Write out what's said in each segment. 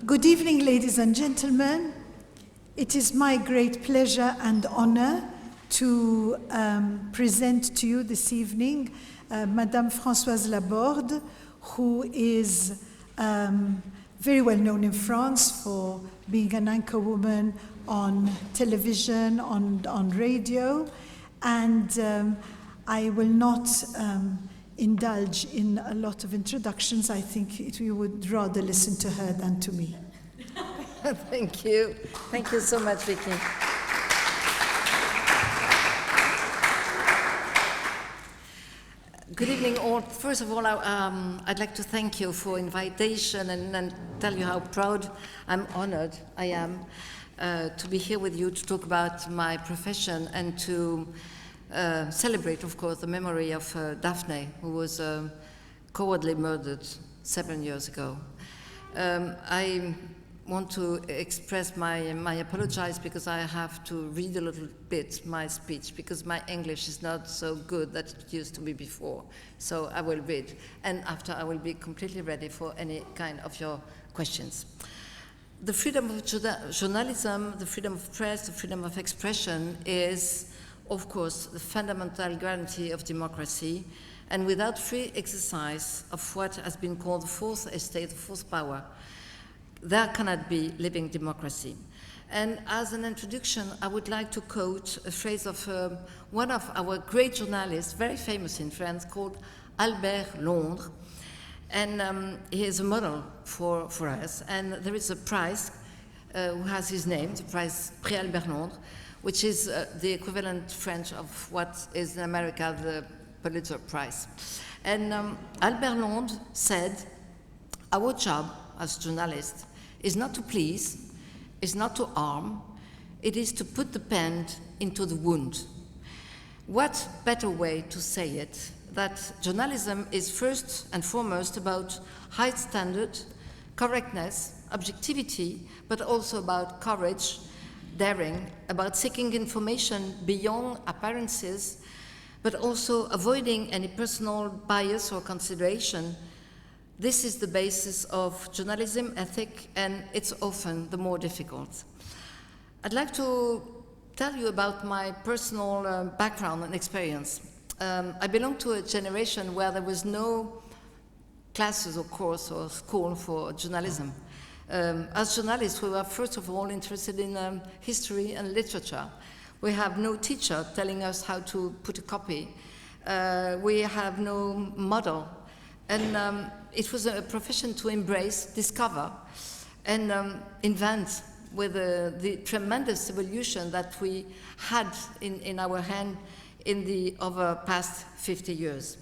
Good evening, ladies and gentlemen. It is my great pleasure and honor to present to you this evening Madame Francoise Laborde, who is very well known in France for being an anchorwoman on television, on radio, and I will not indulge in a lot of introductions. I think you would rather listen to her than to me. Thank you. Thank you so much, Vicky. Good evening, all. First of all, I'd like to thank you for invitation and tell you how proud, I'm honored I am to be here with you to talk about my profession and to celebrate, of course, the memory of Daphne, who was cowardly murdered 7 years ago. I want to express my apologies because I have to read a little bit my speech because my English is not so good that it used to be before. So I will read, and after I will be completely ready for any kind of your questions. The freedom of journalism, the freedom of press, the freedom of expression is, of course, the fundamental guarantee of democracy, and without free exercise of what has been called the fourth estate, the fourth power, there cannot be living democracy. And as an introduction, I would like to quote a phrase of one of our great journalists, very famous in France, called Laborde. And he is a model for us. And there is a prize who has his name, the prize Prix Albert Londres, which is the equivalent French of what is in America the Pulitzer Prize. And Albert Londres said, our job as journalists is not to please, is not to harm, it is to put the pen into the wound. What better way to say it? That journalism is first and foremost about high standard, correctness, objectivity, but also about courage, daring, about seeking information beyond appearances, but also avoiding any personal bias or consideration. This is the basis of journalism ethic, and it's often the more difficult. I'd like to tell you about my personal background and experience. I belong to a generation where there was no classes or course or school for journalism. As journalists, we were first of all interested in history and literature. We have no teacher telling us how to put a copy. We have no model. And it was a profession to embrace, discover, and invent with the tremendous evolution that we had in our hand in the over past 50 years.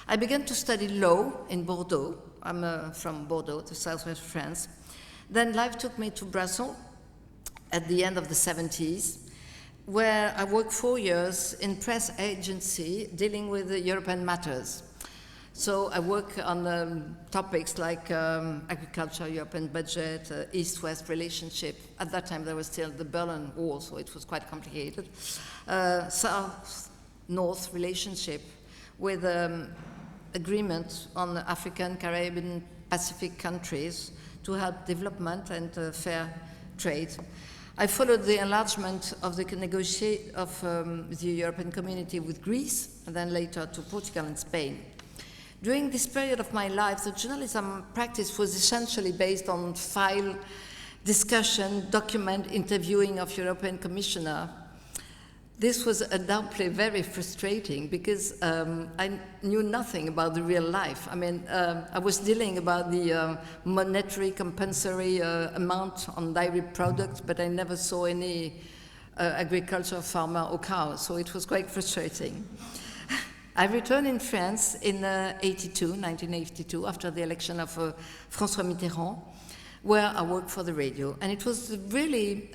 I began to study law in Bordeaux. I'm from Bordeaux, the southwest of France. Then life took me to Brussels at the end of the 70s, where I worked 4 years in press agency dealing with the European matters. So I work on topics like agriculture, European budget, East-West relationship. At that time, there was still the Berlin Wall, so it was quite complicated. South-North relationship with agreement on the African, Caribbean, Pacific countries to help development and fair trade. I followed the enlargement of the the European community with Greece, and then later to Portugal and Spain. During this period of my life, the journalism practice was essentially based on file discussion, document interviewing of European Commissioner. This was undoubtedly very frustrating because I knew nothing about the real life. I mean, I was dealing about the monetary compensatory amount on dairy products, but I never saw any agriculture farmer or cow, so it was quite frustrating. I returned in France in 1982, after the election of François Mitterrand, where I worked for the radio. And it was a really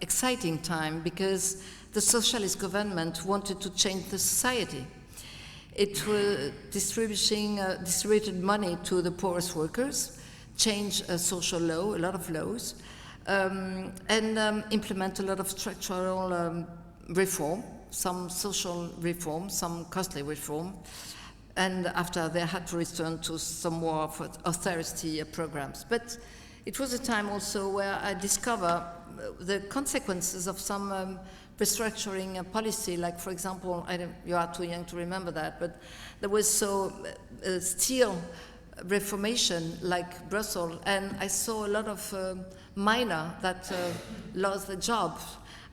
exciting time because the socialist government wanted to change the society. It was distributed money to the poorest workers, change social law, a lot of laws, and implement a lot of structural reform, some social reform, some costly reform, and after they had to return to some more of austerity programs. But it was a time also where I discovered the consequences of some restructuring policy, like, for example, you are too young to remember that, but there was steel reformation like Brussels, and I saw a lot of miners that lost their jobs,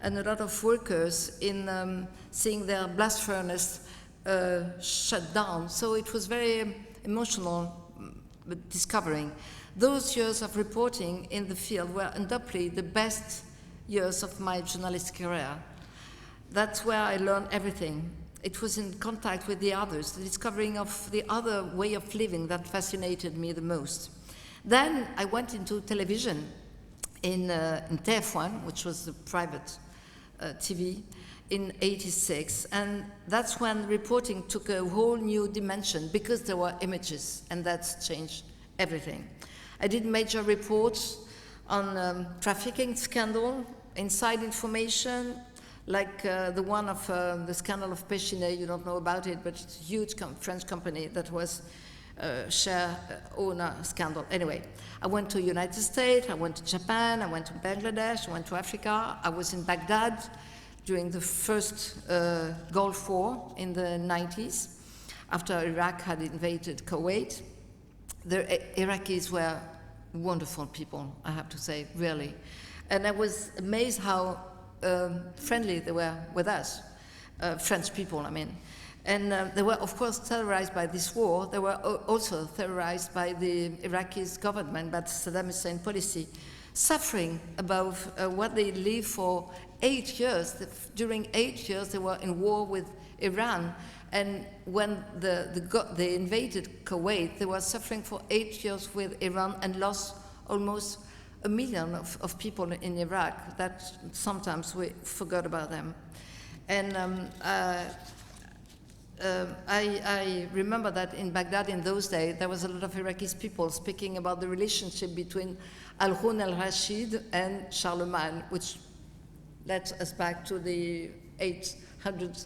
and a lot of workers in seeing their blast furnace shut down. So it was very emotional discovering. Those years of reporting in the field were undoubtedly the best years of my journalistic career. That's where I learned everything. It was in contact with the others, the discovering of the other way of living that fascinated me the most. Then I went into television in TF1, which was the private TV, in '86, and that's when reporting took a whole new dimension because there were images, and that's changed everything. I did major reports on trafficking scandal, inside information, like the one of the scandal of Péchinet. You don't know about it, but it's a huge French company that was share owner scandal. Anyway, I went to United States, I went to Japan, I went to Bangladesh, I went to Africa, I was in Baghdad during the first Gulf War in the 90s, after Iraq had invaded Kuwait. The Iraqis were wonderful people, I have to say, really. And I was amazed how friendly they were with us, French people, I mean. And they were, of course, terrorized by this war. They were also terrorized by the Iraqi government, by Saddam Hussein policy, suffering about what they lived for 8 years. During 8 years, they were in war with Iran. And when they invaded Kuwait, they were suffering for 8 years with Iran and lost almost 1 million of people in Iraq. That sometimes we forgot about them. And I remember that in Baghdad in those days, there was a lot of Iraqi people speaking about the relationship between Harun al-Rashid and Charlemagne, which led us back to the 800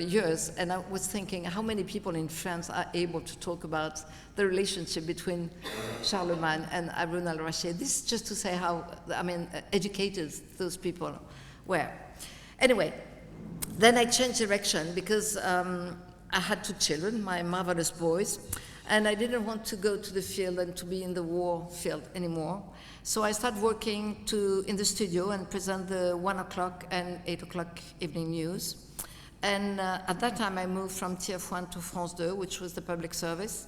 years. And I was thinking, how many people in France are able to talk about the relationship between Charlemagne and Harun al-Rashid? This is just to say how, educated those people were. Anyway, then I changed direction because I had 2 children, my marvelous boys, and I didn't want to go to the field and to be in the war field anymore. So I started working in the studio and present the 1 o'clock and 8 o'clock evening news. And at that time I moved from TF1 to France 2, which was the public service.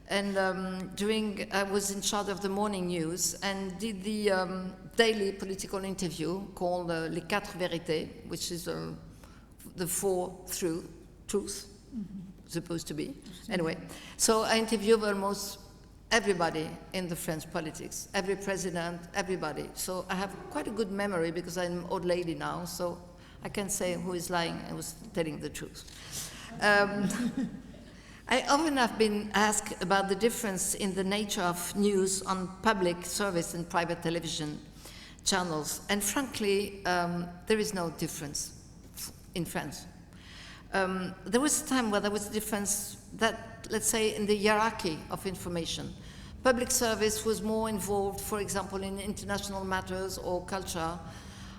And I was in charge of the morning news and did the daily political interview called Les 4 Vérités, which is the 4 truths, supposed to be. Anyway, so I interviewed almost everybody in the French politics, every president, everybody. So I have quite a good memory because I'm an old lady now, so I can say who is lying and who's telling the truth. I often have been asked about the difference in the nature of news on public service and private television channels, and frankly, there is no difference in France. There was a time where there was a difference that, let's say, in the hierarchy of information. Public service was more involved, for example, in international matters or culture,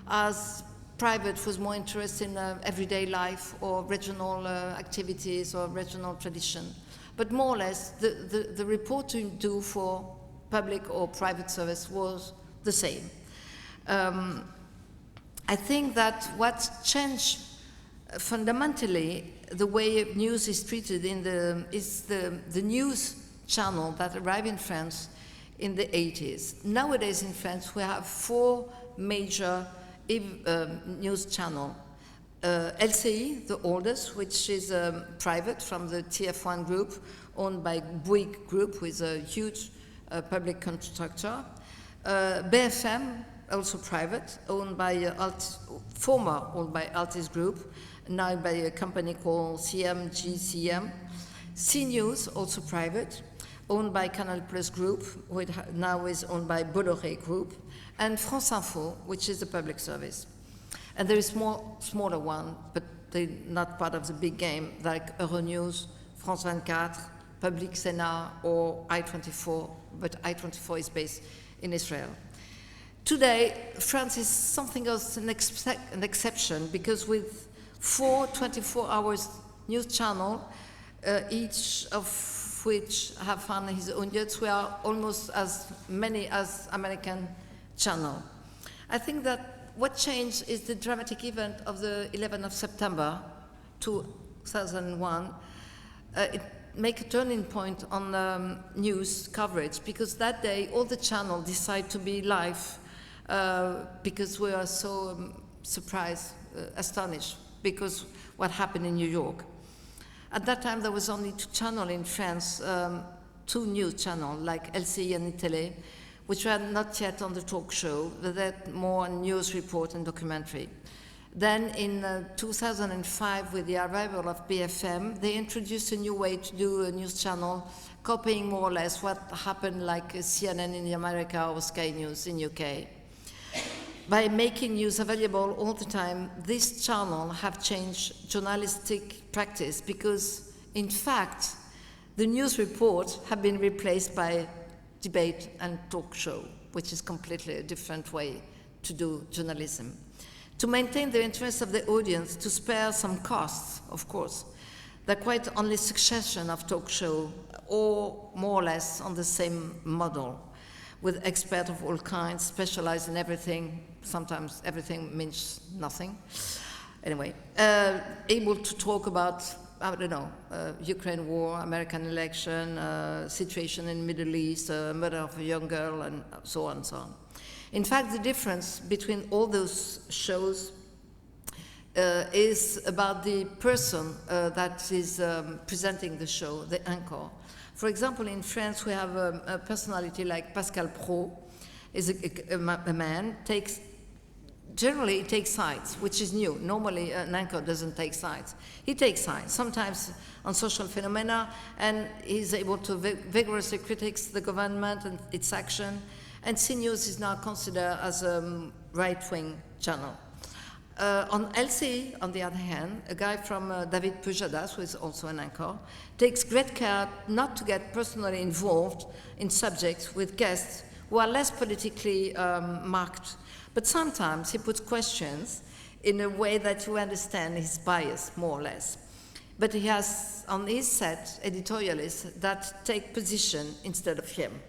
as private was more interested in everyday life or regional activities or regional tradition. But more or less, the reporting do for public or private service was the same. I think that what changed fundamentally the way news is treated is the news channel that arrived in France in the 80s. Nowadays in France, we have 4 major news channels. LCI, the oldest, which is private from the TF1 group, owned by Bouygues Group, who is a huge public constructor. BFM, also private, owned by former owned by Altis Group, now by a company called CMGCM. CNews, also private, owned by Canal Plus Group, which now is owned by Bolloré Group, and France Info, which is a public service. And there is smaller one, but they're not part of the big game, like Euronews, France 24, Public Sena or I-24, but I-24 is based in Israel. Today, France is something else, an exception, because with 4 24-hour news channels, each of which have found his audience, we are almost as many as American channel. I think that what changed is the dramatic event of the 11th of September 2001. It made a turning point on news coverage, because that day all the channels decided to be live because we are so surprised, astonished, because what happened in New York. At that time, there was only 2 channels in France, 2 news channels, like LCI and Télé, which were not yet on the talk show, but that more news report and documentary. Then in 2005, with the arrival of BFM, they introduced a new way to do a news channel, copying more or less what happened like CNN in America or Sky News in UK. By making news available all the time, this channel have changed journalistic practice, because, in fact, the news reports have been replaced by debate and talk show, which is completely a different way to do journalism. To maintain the interest of the audience, to spare some costs, of course, there are quite only succession of talk show, or more or less on the same model, with experts of all kinds, specialized in everything. Sometimes everything means nothing. Anyway, able to talk about, I don't know, Ukraine war, American election, situation in the Middle East, murder of a young girl, and so on and so on. In fact, the difference between all those shows is about the person that is presenting the show, the anchor. For example, in France, we have a personality like Pascal Pro, is a man, generally he takes sides, which is new. Normally an anchor doesn't take sides. He takes sides, sometimes on social phenomena, and he's able to vigorously critique the government and its action, and CNews is now considered as a right-wing channel. On LCI, on the other hand, a guy from David Pujadas, who is also an anchor, takes great care not to get personally involved in subjects with guests who are less politically marked. But sometimes he puts questions in a way that you understand his bias, more or less. But he has on his set editorialists that take position instead of him.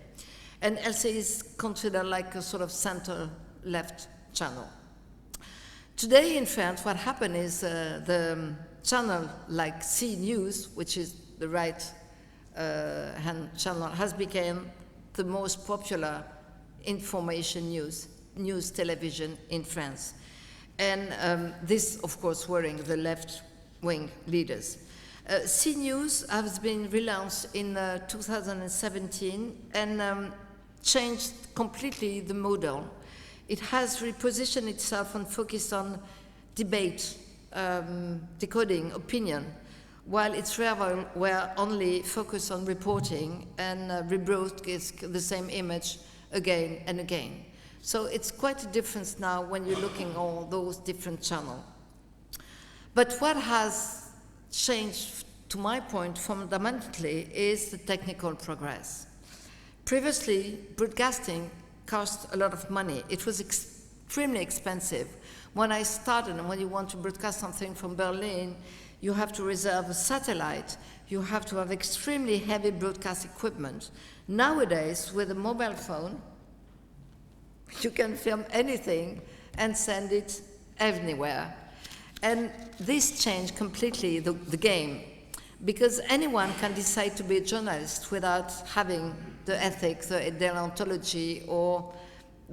And LCI is considered like a sort of center-left channel. Today in France, what happened is the channel like CNews, which is the right-hand channel, has become the most popular information news television in France. And this, of course, worrying the left-wing leaders. CNews has been relaunched in 2017 and changed completely the model. It has repositioned itself and focused on debate, decoding, opinion, while its rival were only focused on reporting and rebroadcast the same image again and again. So it's quite a difference now when you're looking at all those different channels. But what has changed, to my point, fundamentally, is the technical progress. Previously, broadcasting cost a lot of money. It was extremely expensive. When I started, and when you want to broadcast something from Berlin, you have to reserve a satellite. You have to have extremely heavy broadcast equipment. Nowadays, with a mobile phone, you can film anything and send it anywhere. And this changed completely the game, because anyone can decide to be a journalist without having the ethics, the deontology, or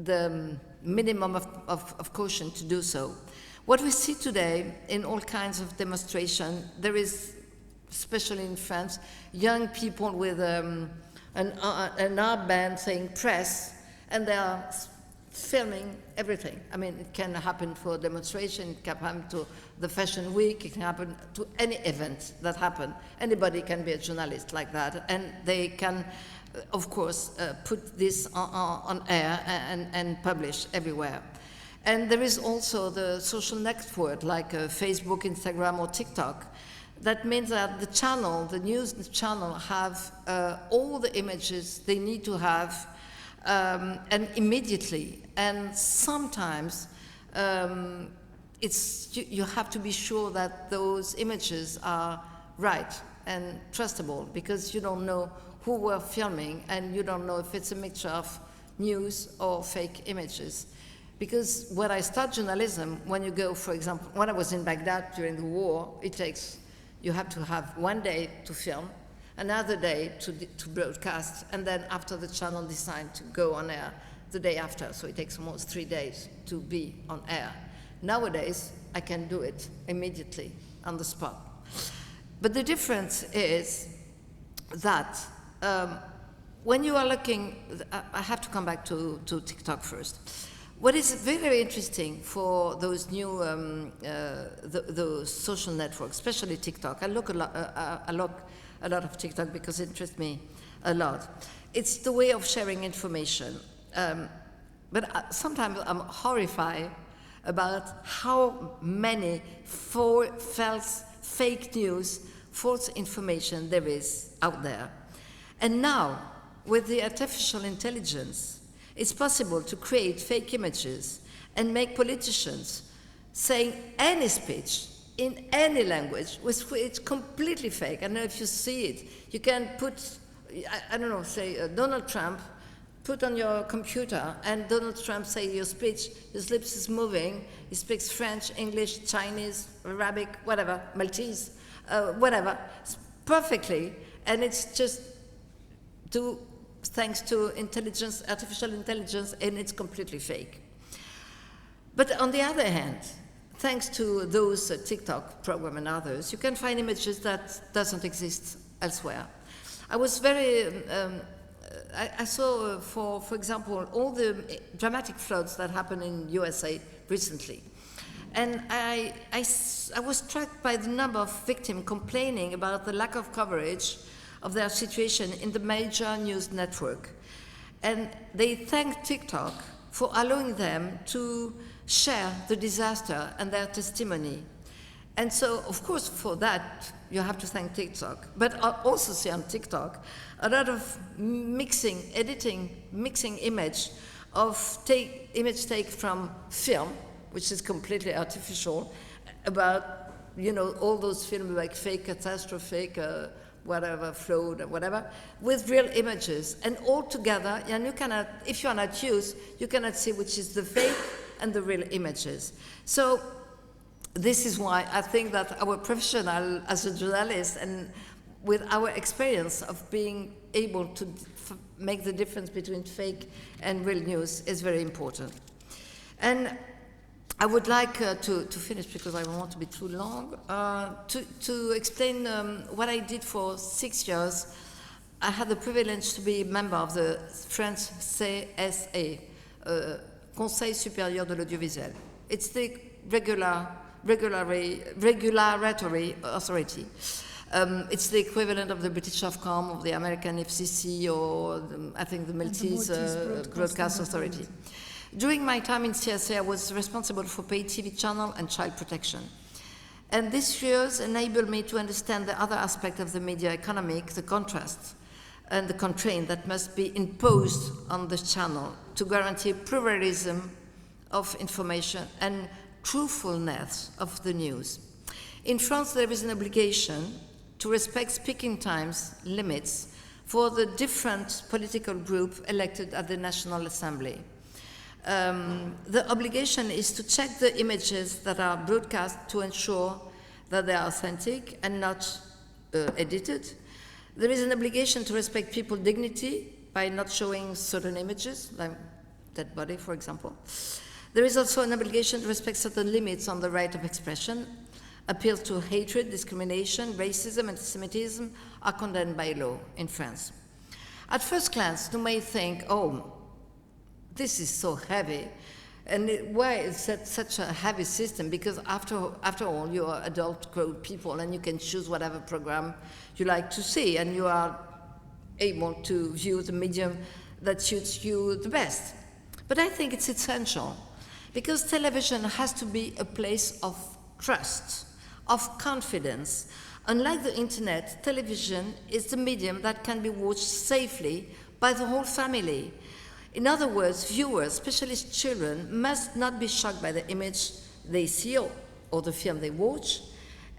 the minimum of caution to do so. What we see today in all kinds of demonstration, there is, especially in France, young people with an armband saying press, and they are filming everything. I mean, it can happen for a demonstration, it can happen to the fashion week, it can happen to any event that happen. Anybody can be a journalist like that, and they can, of course, put this on air and publish everywhere. And there is also the social network like Facebook, Instagram, or TikTok, that means that the channel, the news channel, have all the images they need to have, and immediately. And sometimes you have to be sure that those images are right and trustable, because you don't know who we're filming, and you don't know if it's a mixture of news or fake images. Because when I start journalism, when you go, for example, when I was in Baghdad during the war, you have to have 1 day to film, another day to broadcast, and then after the channel decide to go on air the day after, so it takes almost 3 days to be on air. Nowadays, I can do it immediately on the spot. But the difference is that when you are looking, I have to come back to TikTok first. What is very interesting for those new those social networks, especially TikTok, I look a lot of TikTok because it interests me a lot. It's the way of sharing information. But sometimes I'm horrified about how many false, fake news, false information there is out there. And now, with the artificial intelligence, it's possible to create fake images and make politicians saying any speech in any language, which is completely fake. I don't know if you see it. You can put, I don't know, say Donald Trump, put on your computer, and Donald Trump say your speech, his lips is moving, he speaks French, English, Chinese, Arabic, whatever, Maltese, whatever, perfectly, and it's just thanks to intelligence, artificial intelligence, and it's completely fake. But on the other hand, thanks to those TikTok program and others, you can find images that doesn't exist elsewhere. I was very, I saw, for example, all the dramatic floods that happened in USA recently. And I was struck by the number of victims complaining about the lack of coverage of their situation in the major news network. And they thanked TikTok for allowing them to share the disaster and their testimony. And so, of course, for that, you have to thank TikTok. But I also see on TikTok a lot of mixing image take from film, which is completely artificial, about, you know, all those films like fake catastrophic, whatever, flood, or whatever, with real images. And all together, and you cannot, if you are not used, you cannot see which is the fake and the real images. So this is why I think that our profession as a journalist, and with our experience of being able to make the difference between fake and real news, is very important. And I would like to finish, because I don't want to be too long, to explain what I did for 6 years. I had the privilege to be a member of the French CSA, Conseil Supérieur de l'Audiovisuel. It's the regulatory authority. It's the equivalent of the British Ofcom, of the American FCC, or I think the Maltese Broadcast Authority. During my time in CSA, I was responsible for pay TV channel and child protection. And these years enabled me to understand the other aspect of the media economic, the contrast and the constraint that must be imposed on the channel to guarantee pluralism of information and truthfulness of the news. In France, there is an obligation to respect speaking times limits for the different political groups elected at the National Assembly. The obligation is to check the images that are broadcast to ensure that they are authentic and not edited. There is an obligation to respect people's dignity by not showing certain images, like dead body, for example. There is also an obligation to respect certain limits on the right of expression. Appeals to hatred, discrimination, racism, anti-Semitism are condemned by law in France. At first glance, you may think, oh, this is so heavy, and why is that such a heavy system? Because after all, you are adult grown people, and you can choose whatever program you like to see, and you are able to view the medium that suits you the best. But I think it's essential, because television has to be a place of trust, of confidence, Unlike the internet, television is the medium that can be watched safely by the whole family. In other words, viewers, especially children, must not be shocked by the image they see or the film they watch.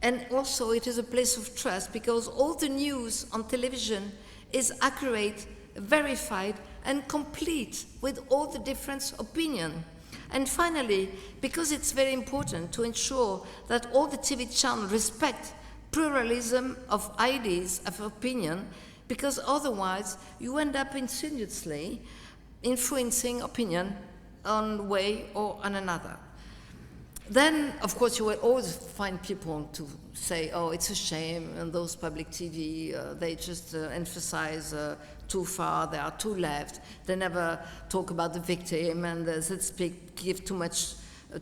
And also it is a place of trust because all the news on television is accurate, verified, and complete with all the different opinions. And finally, because it's very important to ensure that all the TV channels respect pluralism of ideas, of opinion, because otherwise you end up insidiously influencing opinion one way or on another. Then, of course, you will always find people to say, oh, it's a shame, and those public TV, they just emphasize too far, they are too left, they never talk about the victim, and they give too much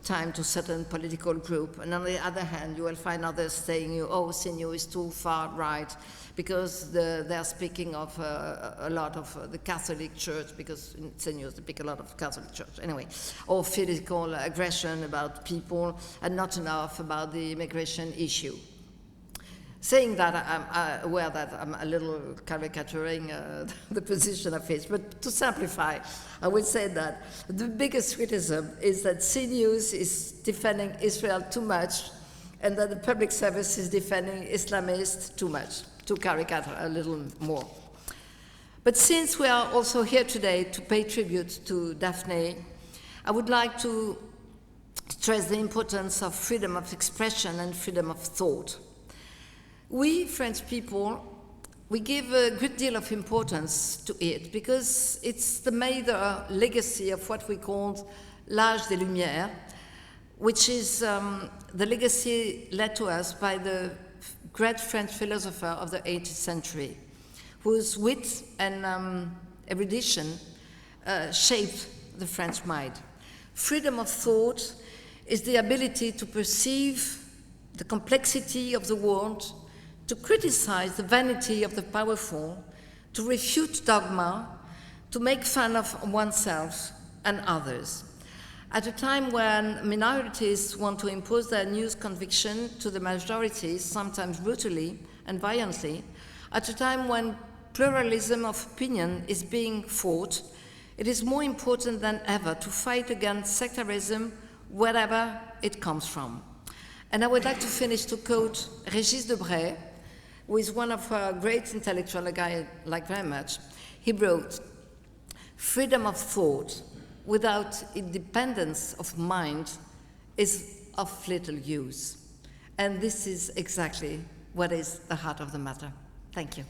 time to certain political group. And on the other hand, you will find others saying, oh, CNews is too far right, because they are speaking of a lot of the Catholic Church, because in CNews they speak a lot of Catholic Church, anyway, or physical aggression about people, and not enough about the immigration issue. Saying that, I'm aware that I'm a little caricaturing the position of it, but to simplify, I would say that the biggest criticism is that CNews is defending Israel too much, and that the public service is defending Islamists too much, to caricature a little more. But since we are also here today to pay tribute to Daphne, I would like to stress the importance of freedom of expression and freedom of thought. We, French people, we give a great deal of importance to it because it's the major legacy of what we call l'âge des Lumières, which is the legacy led to us by the great French philosopher of the 18th century, whose wit and erudition shaped the French mind. Freedom of thought is the ability to perceive the complexity of the world, to criticize the vanity of the powerful, to refute dogma, to make fun of oneself and others. At a time when minorities want to impose their news conviction to the majorities, sometimes brutally and violently, at a time when pluralism of opinion is being fought, it is more important than ever to fight against sectarism wherever it comes from. And I would like to finish to quote Régis Debray, who is one of our great intellectuals I like very much. He wrote, "Freedom of thought without independence of mind is of little use." And this is exactly what is the heart of the matter. Thank you.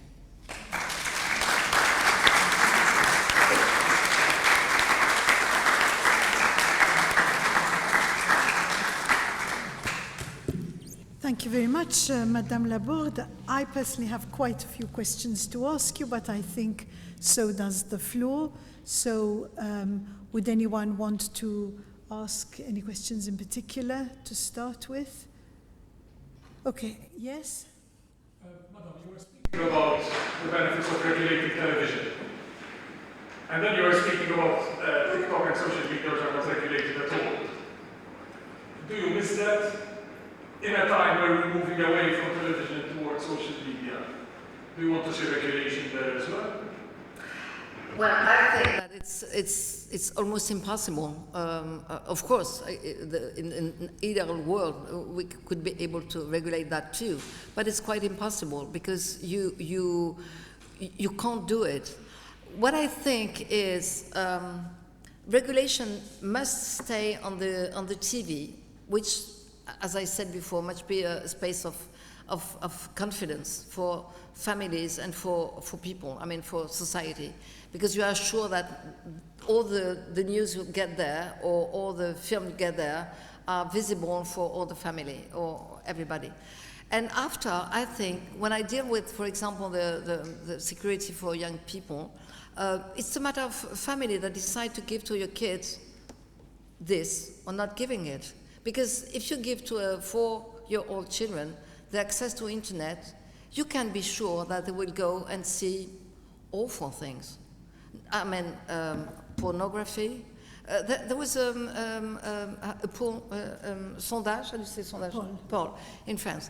Thank you very much, Madame Laborde. I personally have quite a few questions to ask you, but I think so does the floor. So would anyone want to ask any questions in particular to start with? Okay, yes? Madam, you were speaking about the benefits of regulated television. And then you were speaking about TikTok and social media which are not regulated at all. Do you miss that? In a time where we're moving away from television towards social media, do you want to see regulation there as well? Well, I think that it's almost impossible. Of course, in ideal world, we could be able to regulate that too, but it's quite impossible because you can't do it. What I think is regulation must stay on the TV, which, as I said before, must be a space of confidence for families and for people, I mean for society, because you are sure that all the news you get there or all the film you get there are visible for all the family or everybody. And after, I think, when I deal with, for example, the security for young people, it's a matter of family that decide to give to your kids this or not giving it. Because if you give to a 4-year-old children the access to internet, you can be sure that they will go and see awful things. I mean, pornography, there was a poll, sondage, how do you say sondage? Poll in France.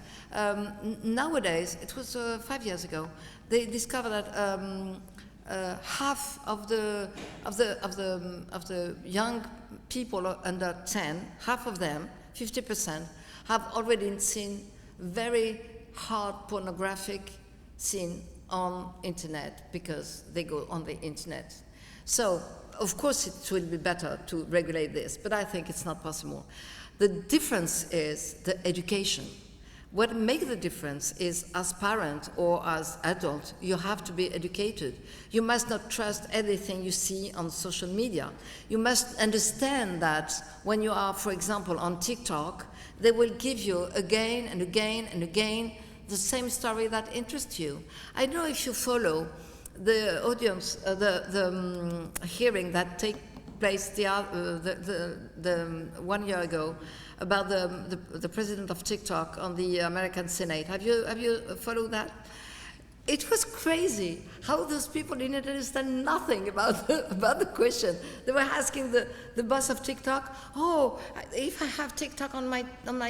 Nowadays, it was 5 years ago, they discovered that half of the young people under 10, half of them, 50%, have already seen very hard pornographic scene on internet because they go on the internet. So, of course, it will be better to regulate this, but I think it's not possible. The difference is the education. What makes the difference is, as parent or as adult, you have to be educated. You must not trust everything you see on social media. You must understand that when you are, for example, on TikTok, they will give you again and again and again the same story that interests you. I don't know if you follow the audience, the hearing that took place the 1 year ago about the president of TikTok on the American Senate. Have you followed that? It was crazy how those people didn't understand nothing about the question. They were asking the boss of TikTok, "Oh, if I have TikTok on my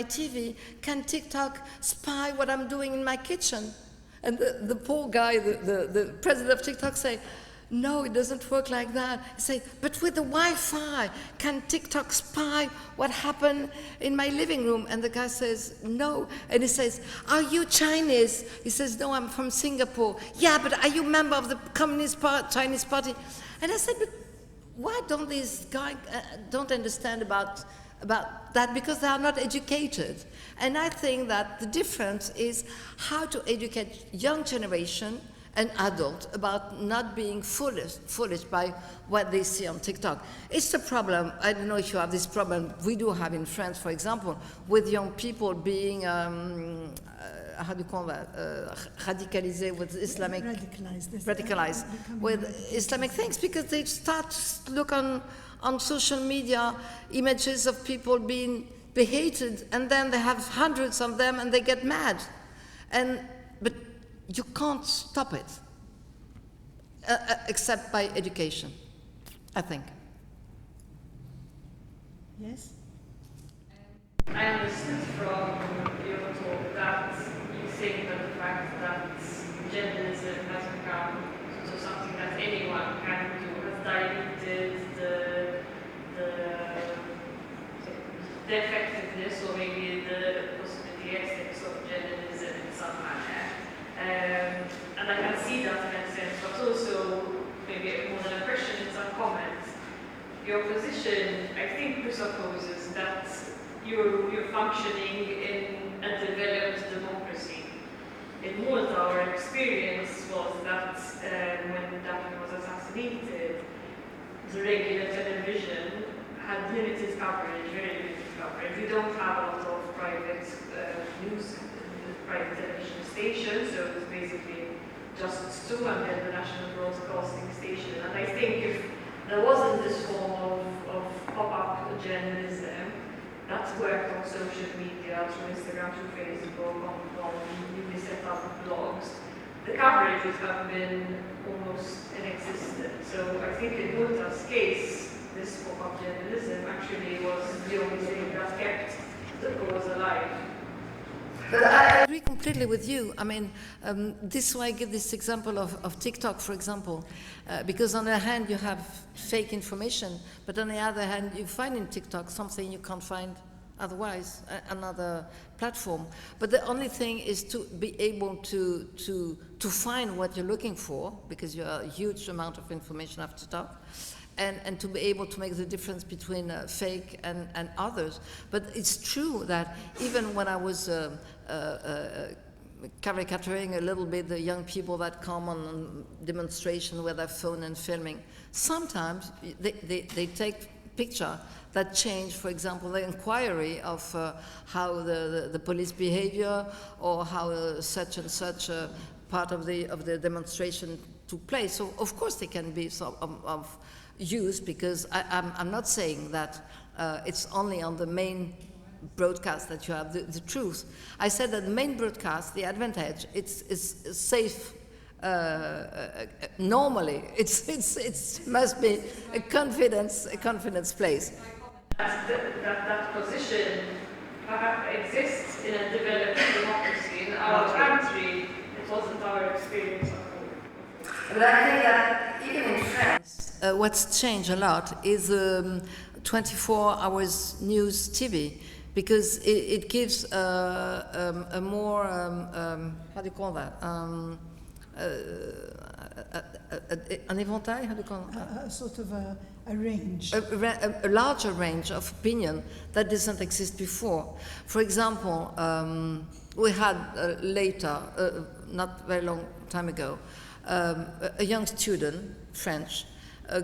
TV, can TikTok spy what I'm doing in my kitchen?" And the poor guy, the president of TikTok, say, "No, it doesn't work like that." He say, "But with the Wi-Fi, can TikTok spy what happened in my living room?" And the guy says, "No." And he says, "Are you Chinese?" He says, "No, I'm from Singapore." "Yeah, but are you a member of the Chinese party?" And I said, "But why don't these guys don't understand about that? Because they are not educated." And I think that the difference is how to educate young generation and adult about not being foolish by what they see on TikTok. It's a problem. I don't know if you have this problem. We do have in France, for example, with young people being, how do you call that, radicalized with Islamic, radicalized with Islamic things, because they start to look on social media images of people being beheaded, and then they have hundreds of them and they get mad. But you can't stop it, except by education, I think. Yes? I understood from your talk that you think that the fact that genderism has become sort of something that anyone can do has diluted the effectiveness, or maybe the possibility ethics of genderism in some manner. And I can see that in a sense, but also maybe more than a question, it's a comment. Your position, I think, presupposes that you're functioning in a developed democracy. In Malta, our experience was that when Daphne was assassinated, the regular television had limited coverage, very limited coverage. We don't have a lot of private news, private television stations, so it was basically just two, and then the national broadcasting station. And I think if there wasn't this form of pop-up journalism that worked on social media, through Instagram, through Facebook, on newly set up blogs, the coverage would have been almost inexistent. So I think in Malta's case, this pop-up journalism actually was the only thing that kept the cause alive. But I agree completely with you. I mean, this is why I give this example of TikTok, for example, because on the hand you have fake information, but on the other hand you find in TikTok something you can't find otherwise, another platform. But the only thing is to be able to find what you're looking for, because you have a huge amount of information after TikTok. And to be able to make the difference between fake and others. But it's true that even when I was caricaturing a little bit the young people that come on demonstration with their phone and filming, sometimes they take picture that change, for example, the inquiry of how the police behavior, or how such and such part of the demonstration took place. So of course they can be of use, because I'm not saying that it's only on the main broadcast that you have the truth. I said that the main broadcast, the advantage, it's safe Normally, it must be a confidence place. That position perhaps exists in a developed democracy. In our country, it wasn't our experience at all. But I think that even in France, what's changed a lot is 24 hours news TV, because it gives a more, how do you call that? An éventail, how do you call it? A sort of a range. A larger range of opinion that doesn't exist before. For example, we had later, not very long time ago, a young student, French,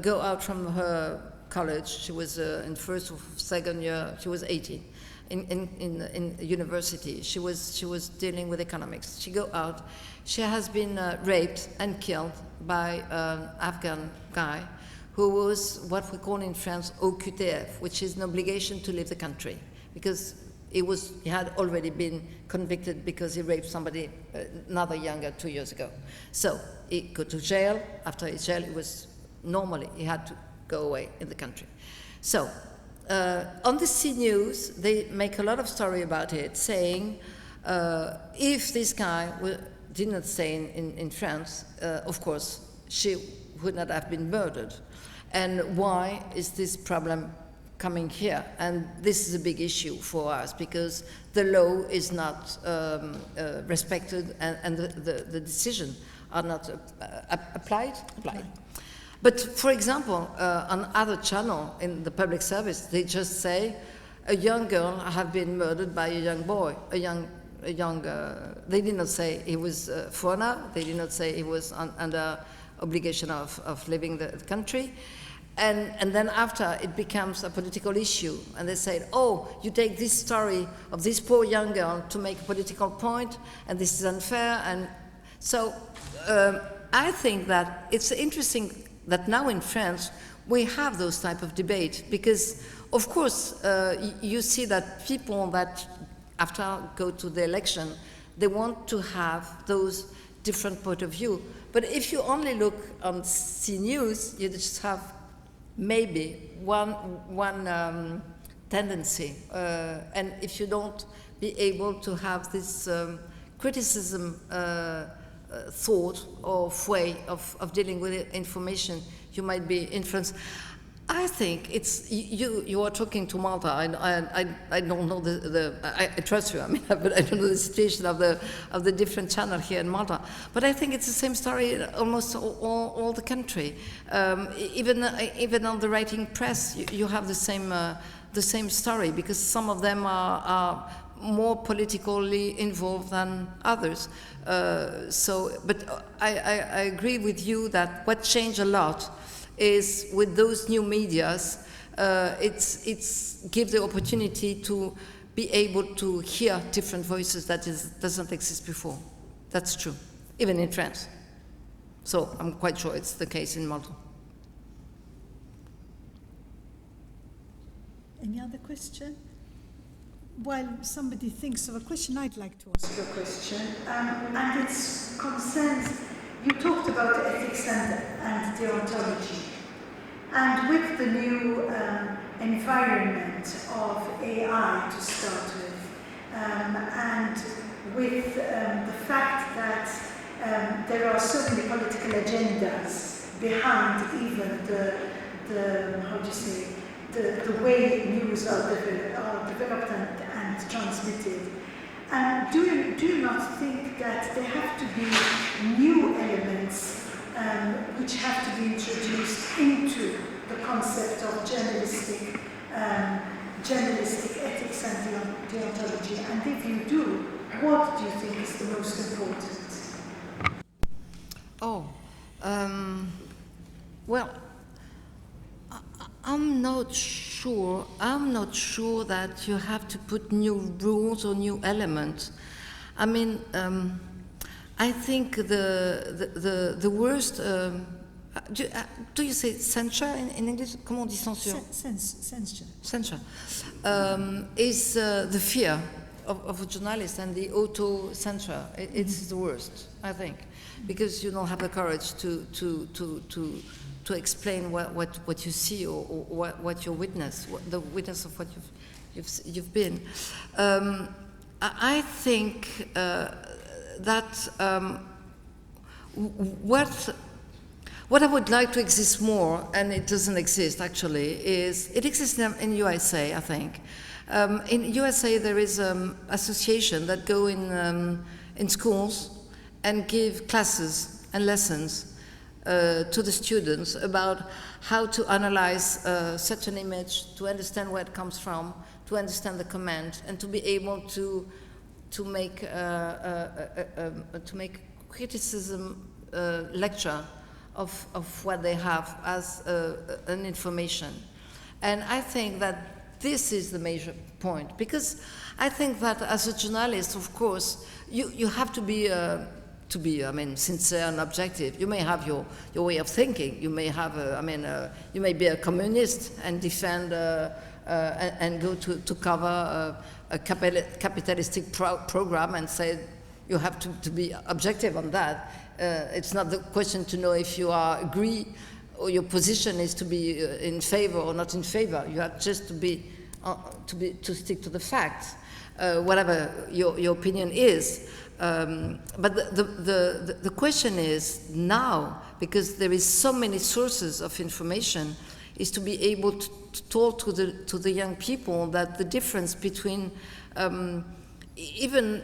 go out from her college. She was in first or second year. She was 18. In university, she was dealing with economics. She go out. She has been raped and killed by an Afghan guy who was what we call in France OQTF, which is an obligation to leave the country, because he had already been convicted because he raped somebody, another younger, 2 years ago. So he go to jail. After his jail, he had to go away in the country. So on the CNews, they make a lot of story about it, saying if this guy did not stay in France, of course, she would not have been murdered. And why is this problem coming here? And this is a big issue for us, because the law is not respected, and the decisions are not applied. But for example, on other channel in the public service, they just say a young girl have been murdered by a young boy, they did not say he was foreigner, they did not say he was under obligation of leaving the country. And then after it becomes a political issue, and they say, oh, you take this story of this poor young girl to make a political point, and this is unfair. And so I think that it's interesting that now in France we have those type of debate, because of course you see that people that after go to the election, they want to have those different point of view. But if you only look on CNews, you just have maybe one tendency, and if you don't be able to have this criticism thought or way of dealing with information, you might be influenced. I think it's you are talking to Malta. I don't know I trust you. I mean, but I don't know the situation of the different channel here in Malta. But I think it's the same story in almost all the country. Even on the writing press, you have the same story, because some of them are more politically involved than others. But I agree with you that what changed a lot is with those new medias, it's give the opportunity to be able to hear different voices that doesn't exist before. That's true, even in France. So I'm quite sure it's the case in Malta. Any other question? While somebody thinks of a question, I'd like to ask you a question, and it concerns, you talked about ethics and deontology, and with the new environment of AI to start with, and with the fact that there are so many political agendas behind even the how do you say, the way news are developed and transmitted. And do you not think that there have to be new elements which have to be introduced into the concept of journalistic ethics and deontology? And if you do, what do you think is the most important? Well, I'm not sure that you have to put new rules or new elements. I mean, I think the worst. Do you say censure in English? Comment on dit censure? Censure. Censure is the fear of a journalist and the auto-censor. It's the worst, I think, because you don't have the courage to explain what you see or what you witness, the witness of what you've been. I think that what I would like to exist more, and it doesn't exist actually, is it exists in USA, I think. In USA there is an association that go in schools and give classes and lessons to the students about how to analyze such an image, to understand where it comes from, to understand the comment, and to be able to make criticism lecture of what they have as an information. And I think that this is the major point, because I think that as a journalist, of course, you have to be I mean, sincere and objective. You may have your way of thinking. You may have, you may be a communist and defend and go to cover a capitalistic program and say you have to be objective on that. It's not the question to know if you agree or your position is to be in favor or not in favor. You have just to stick to the facts, whatever your opinion is. But the question is now, because there is so many sources of information, is to be able to talk to the young people that the difference between even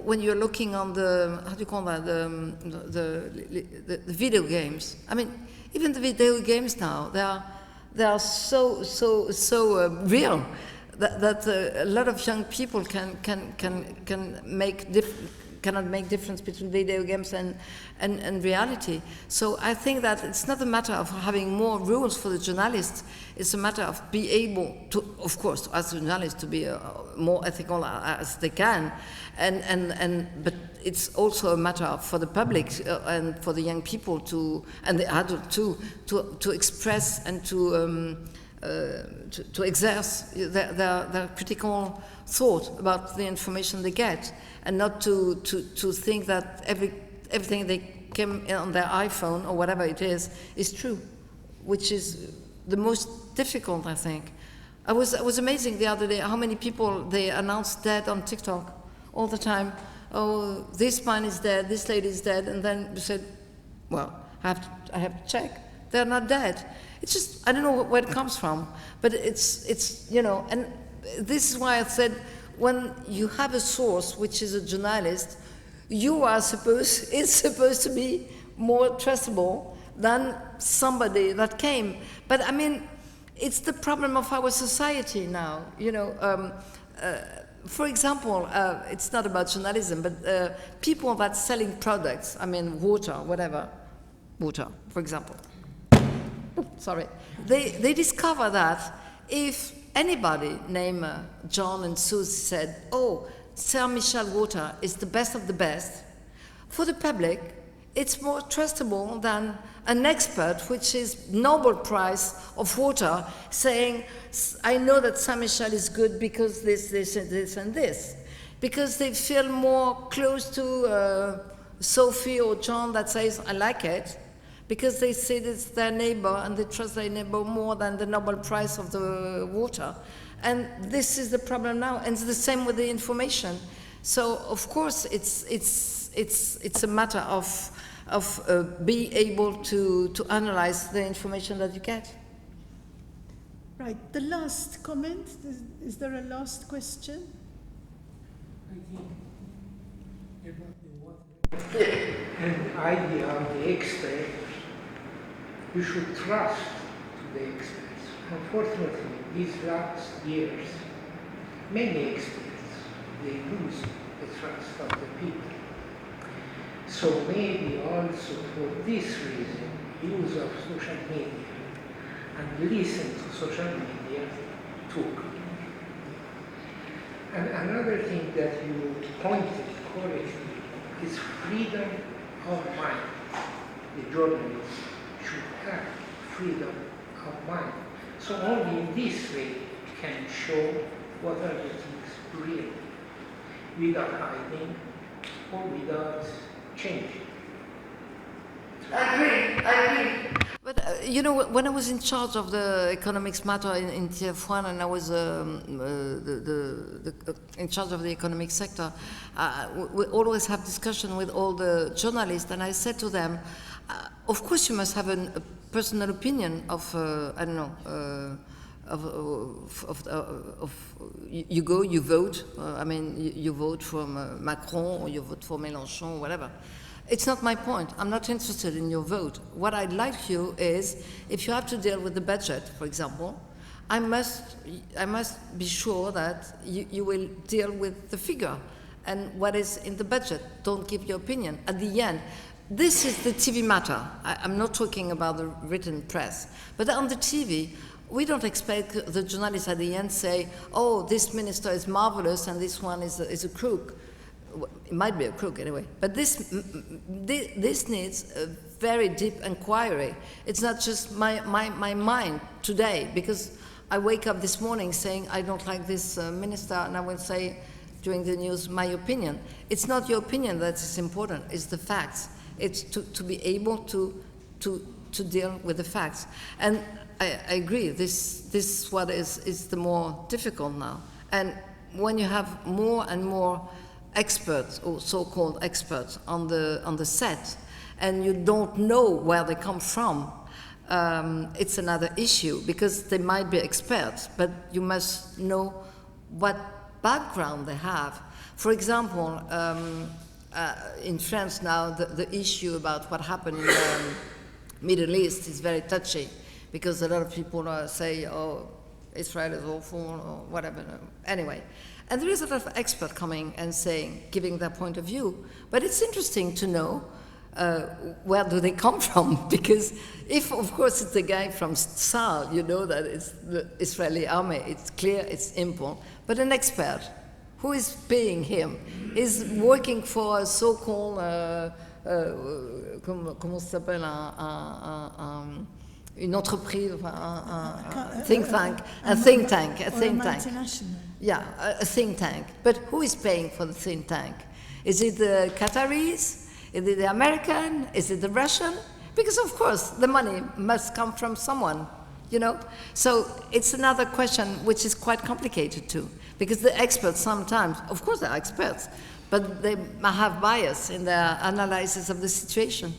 when you're looking on the, how do you call that, the video games. I mean, even the video games now, they are so real that a lot of young people cannot make difference between video games and reality. So I think that it's not a matter of having more rules for the journalists. It's a matter of being able to, of course, as a journalist, to be more ethical as they can, but it's also a matter for the public and for the young people and the adults to express and to exerce their critical thought about the information they get, and not to think that everything they came on their iPhone or whatever it is true, which is the most difficult, I think. I was amazing the other day how many people they announced dead on TikTok all the time. Oh, this man is dead, this lady is dead, and then you said, well, I have to check. They're not dead. It's just, I don't know where it comes from, but it's and this is why I said, when you have a source, which is a journalist, it's supposed to be more trustable than somebody that came. But I mean, it's the problem of our society now, for example, it's not about journalism, but people that selling products, I mean, water, for example. Sorry, they discover that if anybody named John and Susie said, oh, Saint Michel water is the best of the best, for the public, it's more trustable than an expert, which is Nobel Prize of water, saying, I know that Saint Michel is good because this, and this. Because they feel more close to Sophie or John that says, I like it, because they say it's their neighbor and they trust their neighbor more than the Nobel Prize of the water. And this is the problem now, and it's the same with the information. So of course it's a matter of being able to analyze the information that you get. Right, the last comment, is there a last question? I think about the water and idea of the expert, you should trust to the experts. Unfortunately, these last years, many experts, they lose the trust of the people. So maybe also for this reason, use of social media and listen to social media took. And another thing that you pointed correctly is freedom of mind. The journalist should have freedom of mind. So only in this way can show what are the things real without hiding or without changing. I agree. But you know, when I was in charge of the economics matter in TF1, and I was in charge of the economic sector, we always have discussion with all the journalists, and I said to them, of course you must have a personal opinion of, I don't know, you go, you vote, I mean, you vote for Macron, or you vote for Mélenchon, or whatever. It's not my point. I'm not interested in your vote. What I'd like you is, if you have to deal with the budget, for example, I must be sure that you will deal with the figure and what is in the budget. Don't give your opinion. At the end, this is the TV matter. I'm not talking about the written press. But on the TV, we don't expect the journalists at the end say, oh, this minister is marvelous and this one is a crook. It might be a crook anyway, but this needs a very deep inquiry. It's not just my mind today, because I wake up this morning saying I don't like this minister, and I will say during the news my opinion. It's not your opinion that is important, it's the facts. It's to be able to deal with the facts. And I agree, this what is the more difficult now. And when you have more and more experts, or so-called experts, on the set, and you don't know where they come from, it's another issue, because they might be experts, but you must know what background they have. For example, in France now, the issue about what happened in the Middle East is very touchy, because a lot of people say, oh, Israel is awful, or whatever. Anyway. And there is a lot of experts coming and saying, giving their point of view. But it's interesting to know where do they come from, because if, of course, it's a guy from Sal, you know that it's the Israeli army, it's clear, it's simple. But an expert, who is paying him, is working for a so-called, comment ça s'appelle, une entreprise, a think tank, a think tank. Yeah, a think tank. But who is paying for the think tank? Is it the Qataris? Is it the American? Is it the Russian? Because of course the money must come from someone, you know? So it's another question which is quite complicated too. Because the experts sometimes, of course they're experts, but they have bias in their analysis of the situation.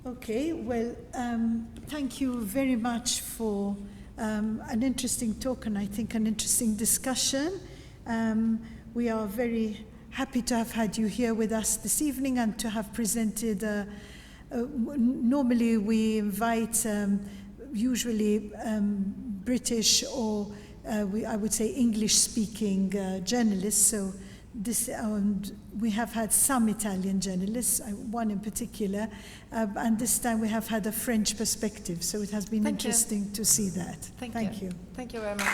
Okay, well, thank you very much for an interesting talk, and I think an interesting discussion. We are very happy to have had you here with us this evening and to have presented. Normally we invite usually British or I would say English-speaking journalists. So this, we have had some Italian journalists, one in particular, and this time we have had a French perspective. So it has been interesting to see that. Thank you. you. Thank you very much.